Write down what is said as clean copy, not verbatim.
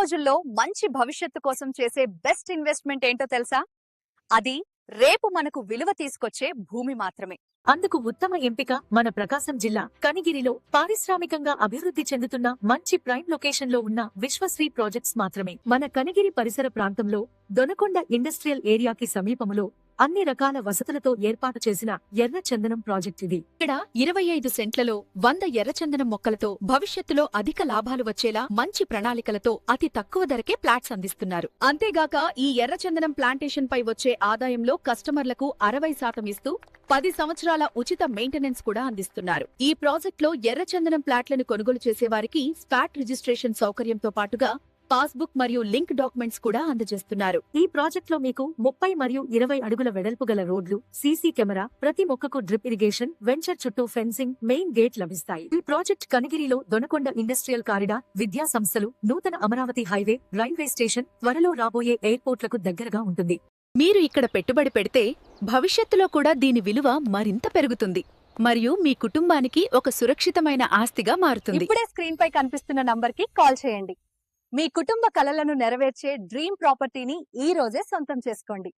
రోజుల్లో మంచి భవిష్యత్తు కోసం చేసే బెస్ట్ ఇన్వెస్ట్మెంట్ ఏంటో తెలుసా? అది రేపు మనకు విలువ తీసుకొచ్చే భూమి మాత్రమే. అందుకు ఉత్తమ ఎంపిక మన ప్రకాశం జిల్లా కనిగిరిలో పారిశ్రామికంగా అభివృద్ధి చెందుతున్న మంచి ప్రైమ్ లొకేషన్ లో ఉన్న విశ్వశ్రీ ప్రాజెక్ట్స్ మాత్రమే. మన కనిగిరి పరిసర ప్రాంతంలో దొనకొండ ఇండస్ట్రియల్ ఏరియాకి సమీపములో అన్ని రకాల వసతులతో ఏర్పాటు చేసిన ఎర్రచందనం ప్రాజెక్ట్ ఇది. ఇక్కడ 25 సెంట్లలో 100 ఎర్రచందనం మొక్కలతో భవిష్యత్తులో అధిక లాభాలు వచ్చేలా మంచి ప్రణాళికలతో అతి తక్కువ ధరకే ప్లాట్స్ అందిస్తున్నారు. అంతేగాక ఈ ఎర్రచందనం ప్లాంటేషన్ పై వచ్చే ఆదాయంలో కస్టమర్లకు 60% ఇస్తూ 10 సంవత్సరాల ఉచిత మెయింటెనెన్స్ కూడా అందిస్తున్నారు. ఈ ప్రాజెక్టులో ఎర్రచందనం ప్లాట్లను కొనుగోలు చేసేవారికి స్పాట్ రిజిస్ట్రేషన్ సౌకర్యంతో పాటుగా పాస్బుక్ మరియు లింక్ డాక్యుమెంట్స్ కూడా అందజేస్తున్నారు. ఈ ప్రాజెక్ట్ లో మీకు 30 మరియు 20 అడుగుల వెడల్పు గల రోడ్లు, సీసీ కెమెరా, ప్రతి మొక్కకు డ్రిప్ ఇరిగేషన్, వెంచర్ చుట్టూ ఫెన్సింగ్, మెయిన్ గేట్ లభిస్తాయి. ఈ ప్రాజెక్ట్ కనిగిరిలో దొనకొండ ఇండస్ట్రియల్ కారిడార్, విద్యా సంస్థలు, నూతన అమరావతి హైవే, రైల్వే స్టేషన్, త్వరలో రాబోయే ఎయిర్పోర్ట్లకు దగ్గరగా ఉంటుంది. మీరు ఇక్కడ పెట్టుబడి పెడితే భవిష్యత్తులో కూడా దీని విలువ మరింత పెరుగుతుంది మరియు మీ కుటుంబానికి ఒక సురక్షితమైన ఆస్తిగా మారుతుంది. ఇప్పుడే స్క్రీన్ పై కనిపిస్తున్న నంబర్ కి కాల్ చేయండి. మీ కుటుంబ కలలను నెరవేర్చే డ్రీమ్ ప్రాపర్టీని ఈ రోజే సొంతం చేసుకోండి.